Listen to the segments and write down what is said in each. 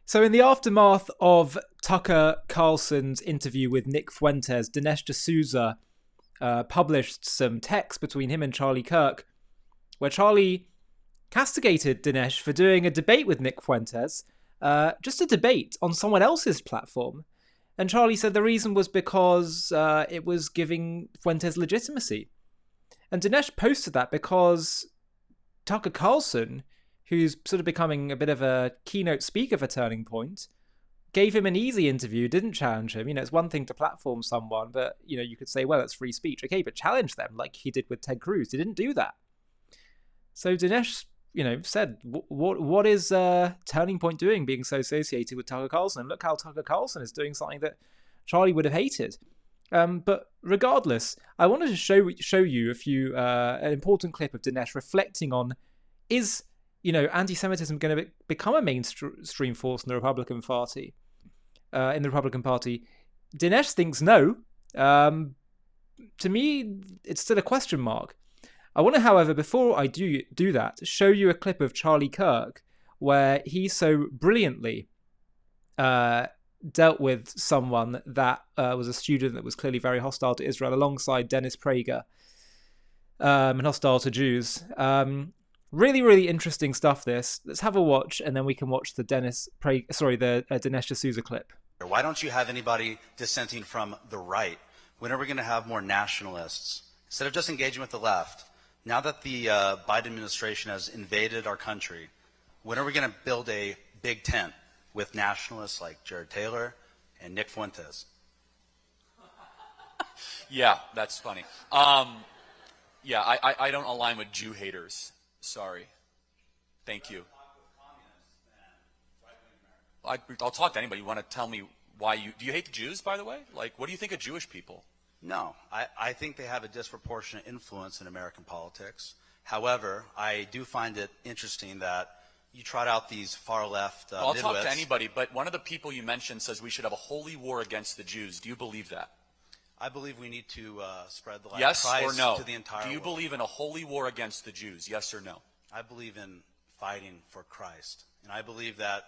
So in the aftermath of Tucker Carlson's interview with Nick Fuentes, Dinesh D'Souza published some text between him and Charlie Kirk, where Charlie castigated Dinesh for doing a debate with Nick Fuentes, just a debate on someone else's platform. And Charlie said the reason was because it was giving Fuentes legitimacy. And Dinesh posted that because Tucker Carlson, who's sort of becoming a bit of a keynote speaker for Turning Point, gave him an easy interview, didn't challenge him. It's one thing to platform someone, but, you could say, well, it's free speech. Okay, but challenge them like he did with Ted Cruz. He didn't do that. So Dinesh, said, what is Turning Point doing being so associated with Tucker Carlson? And look how Tucker Carlson is doing something that Charlie would have hated. But regardless, I wanted to show you an important clip of Dinesh reflecting on, is anti-Semitism going to become a mainstream force in the Republican Party? Dinesh thinks no. To me, it's still a question mark. I want to, however, before I do that, show you a clip of Charlie Kirk where he so brilliantly dealt with someone that was a student that was clearly very hostile to Israel, alongside Dennis Prager, and hostile to Jews. Really, really interesting stuff, this. Let's have a watch, and then we can watch the Dinesh D'Souza clip. Why don't you have anybody dissenting from the right? When are we going to have more nationalists? Instead of just engaging with the left, now that the Biden administration has invaded our country, when are we going to build a big tent with nationalists like Jared Taylor and Nick Fuentes? Yeah, that's funny. Yeah, I don't align with Jew haters. Sorry. Thank you. I'll talk to anybody. You want to tell me why do you hate the Jews, by the way? Like, what do you think of Jewish people? No, I think they have a disproportionate influence in American politics. However, I do find it interesting that you trot out these far left I'll midwits. talk to anybody, but one of the people you mentioned says we should have a holy war against the Jews. Do you believe that? I believe we need to spread the light yes of Christ or no? to the entire world. Do you believe in a holy war against the Jews? Yes or no? I believe in fighting for Christ. And I believe that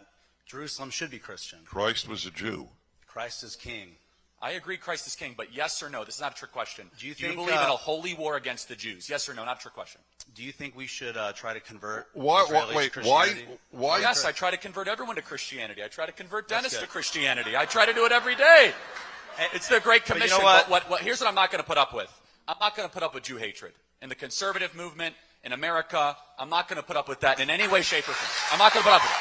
Jerusalem should be Christian. Christ was a Jew. Christ is king. I agree Christ is king, but yes or no? This is not a trick question. Do you believe in a holy war against the Jews? Yes or no? Not a trick question. Do you think we should try to convert Why? to Christianity? Why? Yes, I try to convert everyone to Christianity. I try to convert Dennis to Christianity. I try to do it every day. It's the Great Commission. But you know what? Here's what I'm not going to put up with. I'm not going to put up with Jew hatred. In the conservative movement, in America, I'm not going to put up with that in any way, shape, or form. I'm not going to put up with it.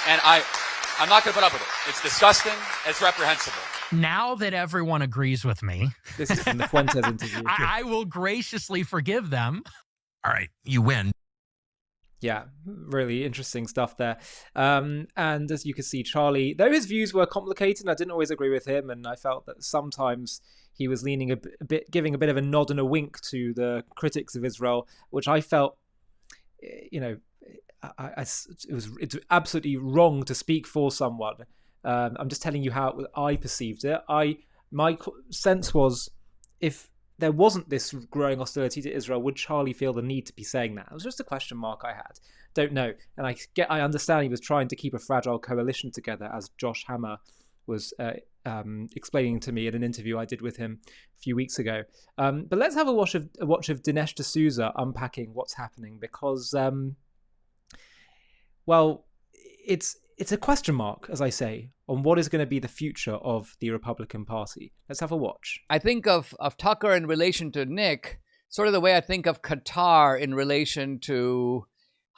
And I'm not going to put up with it. It's disgusting. It's reprehensible. Now that everyone agrees with me, This is from the Fuentes interview. I will graciously forgive them. All right, you win. Yeah, really interesting stuff there. And as you can see, Charlie, though his views were complicated, I didn't always agree with him, and I felt that sometimes he was leaning a bit, giving a bit of a nod and a wink to the critics of Israel, which I felt, it's absolutely wrong to speak for someone. I'm just telling you how I perceived it. My sense was, if there wasn't this growing hostility to Israel, would Charlie feel the need to be saying that? It was just a question mark I had. Don't know. And I understand he was trying to keep a fragile coalition together, as Josh Hammer was explaining to me in an interview I did with him a few weeks ago. But let's have a watch of Dinesh D'Souza unpacking what's happening, because, it's a question mark, as I say, on what is going to be the future of the Republican Party. Let's have a watch. I think of Tucker in relation to Nick, sort of the way I think of Qatar in relation to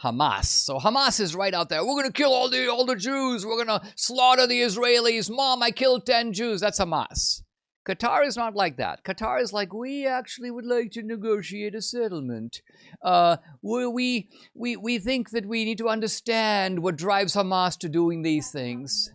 Hamas. So Hamas is right out there. We're going to kill all the Jews. We're going to slaughter the Israelis. Mom, I killed 10 Jews. That's Hamas. Qatar is not like that. Qatar is like, we actually would like to negotiate a settlement. We think that we need to understand what drives Hamas to doing these things.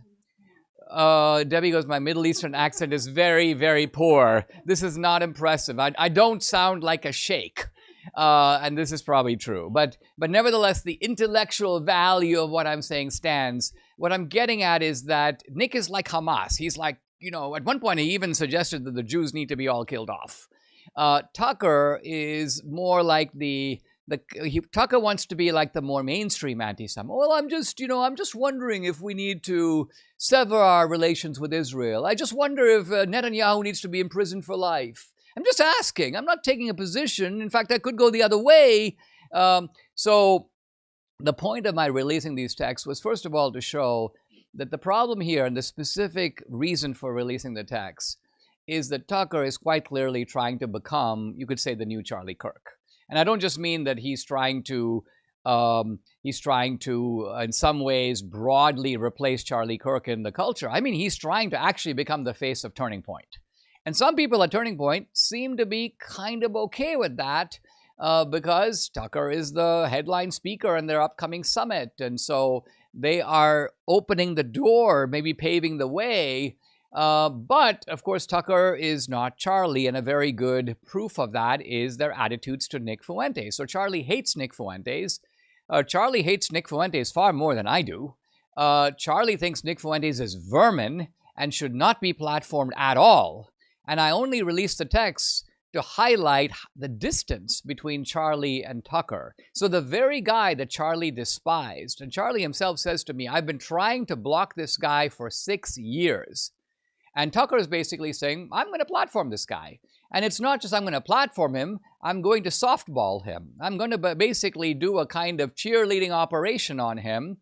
Debbie goes, my Middle Eastern accent is very, very poor. This is not impressive. I don't sound like a sheikh. And this is probably true. But nevertheless, the intellectual value of what I'm saying stands. What I'm getting at is that Nick is like Hamas. He's like, at one point he even suggested that the Jews need to be all killed off. Tucker is more like the Tucker wants to be like the more mainstream anti-Semite. Well, I'm just wondering if we need to sever our relations with Israel. I just wonder if Netanyahu needs to be imprisoned for life. I'm just asking. I'm not taking a position. In fact, I could go the other way. So the point of my releasing these texts was, first of all, to show that the problem here and the specific reason for releasing the texts is that Tucker is quite clearly trying to become, you could say, the new Charlie Kirk. And I don't just mean that he's trying to, in some ways, broadly replace Charlie Kirk in the culture. I mean, he's trying to actually become the face of Turning Point. And some people at Turning Point seem to be kind of okay with that because Tucker is the headline speaker in their upcoming summit. And so they are opening the door, maybe paving the way. But, of course, Tucker is not Charlie, and a very good proof of that is their attitudes to Nick Fuentes. So Charlie hates Nick Fuentes. Charlie hates Nick Fuentes far more than I do. Charlie thinks Nick Fuentes is vermin and should not be platformed at all. And I only released the text to highlight the distance between Charlie and Tucker. So the very guy that Charlie despised, and Charlie himself says to me, I've been trying to block this guy for 6 years. And Tucker is basically saying, I'm going to platform this guy. And it's not just I'm going to platform him, I'm going to softball him. I'm going to basically do a kind of cheerleading operation on him.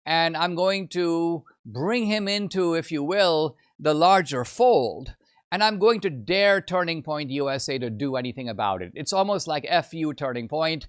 And I'm going to bring him into, if you will, the larger fold. And I'm going to dare Turning Point USA to do anything about it. It's almost like FU Turning Point.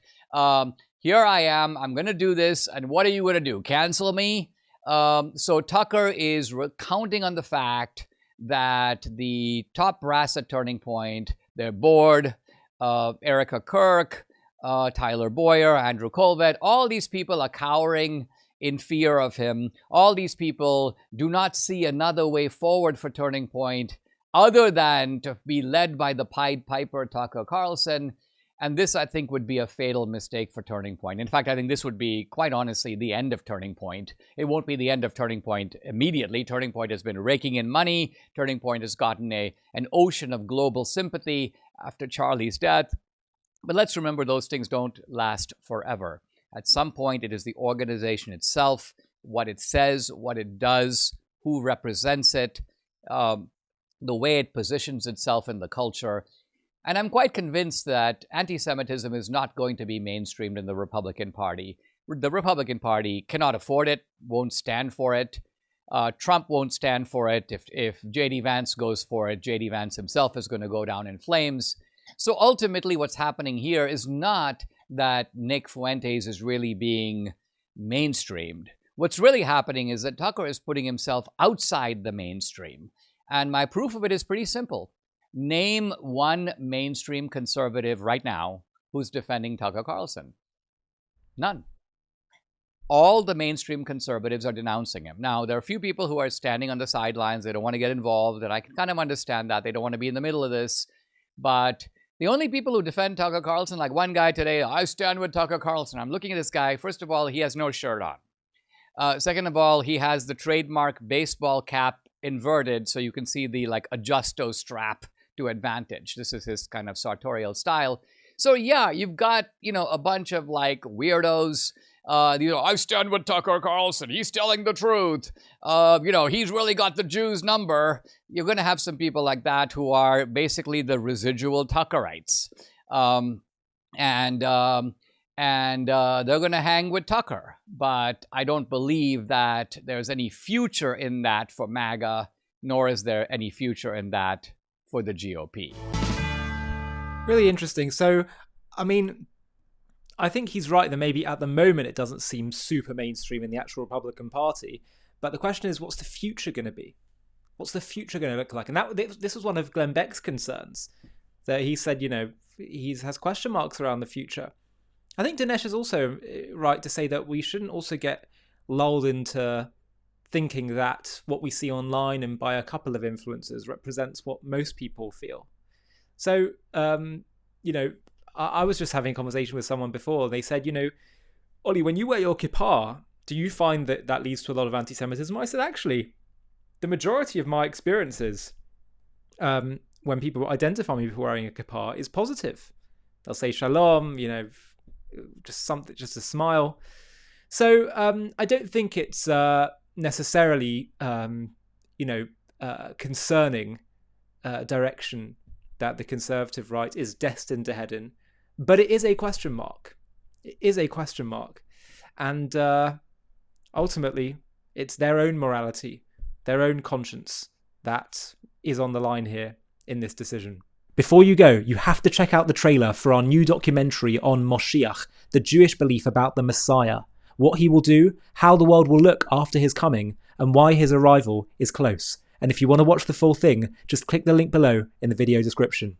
Here I am. I'm going to do this. And what are you going to do? Cancel me? So Tucker is counting on the fact that the top brass at Turning Point, their board, Erica Kirk, Tyler Boyer, Andrew Colvett, all these people are cowering in fear of him. All these people do not see another way forward for Turning Point other than to be led by the Pied Piper, Tucker Carlson. And this, I think, would be a fatal mistake for Turning Point. In fact, I think this would be, quite honestly, the end of Turning Point. It won't be the end of Turning Point immediately. Turning Point has been raking in money. Turning Point has gotten an ocean of global sympathy after Charlie's death. But let's remember those things don't last forever. At some point, it is the organization itself, what it says, what it does, who represents it, the way it positions itself in the culture. And I'm quite convinced that anti-Semitism is not going to be mainstreamed in the Republican Party. The Republican Party cannot afford it, won't stand for it. Trump won't stand for it. If J.D. Vance goes for it, J.D. Vance himself is going to go down in flames. So ultimately what's happening here is not that Nick Fuentes is really being mainstreamed. What's really happening is that Tucker is putting himself outside the mainstream. And my proof of it is pretty simple. Name one mainstream conservative right now who's defending Tucker Carlson. None. All the mainstream conservatives are denouncing him. Now, there are a few people who are standing on the sidelines. They don't want to get involved, and I can kind of understand that. They don't want to be in the middle of this. But the only people who defend Tucker Carlson, like one guy today, I stand with Tucker Carlson. I'm looking at this guy. First of all, he has no shirt on. Second of all, he has the trademark baseball cap inverted, so you can see the adjusto strap to advantage. This is his kind of sartorial style. So yeah, you've got, a bunch of weirdos. I stand with Tucker Carlson. He's telling the truth. He's really got the Jews' number. You're going to have some people like that who are basically the residual Tuckerites. And they're going to hang with Tucker. But I don't believe that there's any future in that for MAGA, nor is there any future in that for the GOP. Really interesting. So, I mean, I think he's right that maybe at the moment it doesn't seem super mainstream in the actual Republican Party. But the question is, what's the future going to be? What's the future going to look like? And this was one of Glenn Beck's concerns, that he said, he has question marks around the future. I think Dinesh is also right to say that we shouldn't also get lulled into thinking that what we see online and by a couple of influencers represents what most people feel. So, I was just having a conversation with someone before. They said, Ollie, when you wear your kippah, do you find that that leads to a lot of anti-Semitism? I said, actually, the majority of my experiences when people identify me for wearing a kippah is positive. They'll say shalom, just a smile. So I don't think it's necessarily, concerning direction that the conservative right is destined to head in, but it is a question mark. It is a question mark, and ultimately, it's their own morality, their own conscience that is on the line here in this decision. Before you go, you have to check out the trailer for our new documentary on Moshiach, the Jewish belief about the Messiah, what he will do, how the world will look after his coming, and why his arrival is close. And if you want to watch the full thing, just click the link below in the video description.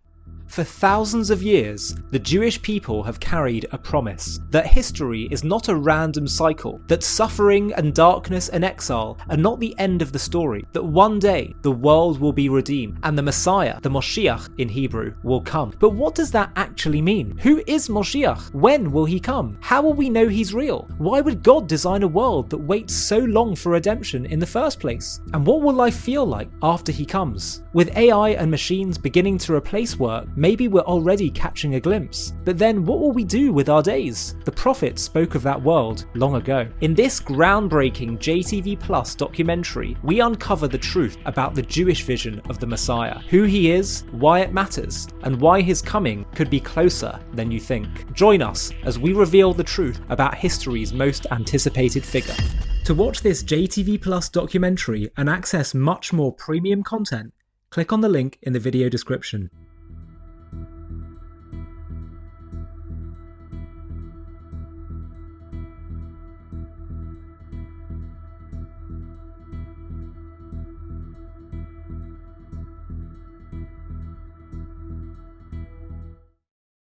For thousands of years, the Jewish people have carried a promise that history is not a random cycle, that suffering and darkness and exile are not the end of the story, that one day the world will be redeemed and the Messiah, the Moshiach in Hebrew, will come. But what does that actually mean? Who is Moshiach? When will he come? How will we know he's real? Why would God design a world that waits so long for redemption in the first place? And what will life feel like after he comes? With AI and machines beginning to replace work, maybe we're already catching a glimpse. But then what will we do with our days? The prophets spoke of that world long ago. In this groundbreaking JTV Plus documentary, we uncover the truth about the Jewish vision of the Messiah, who he is, why it matters, and why his coming could be closer than you think. Join us as we reveal the truth about history's most anticipated figure. To watch this JTV Plus documentary and access much more premium content, click on the link in the video description.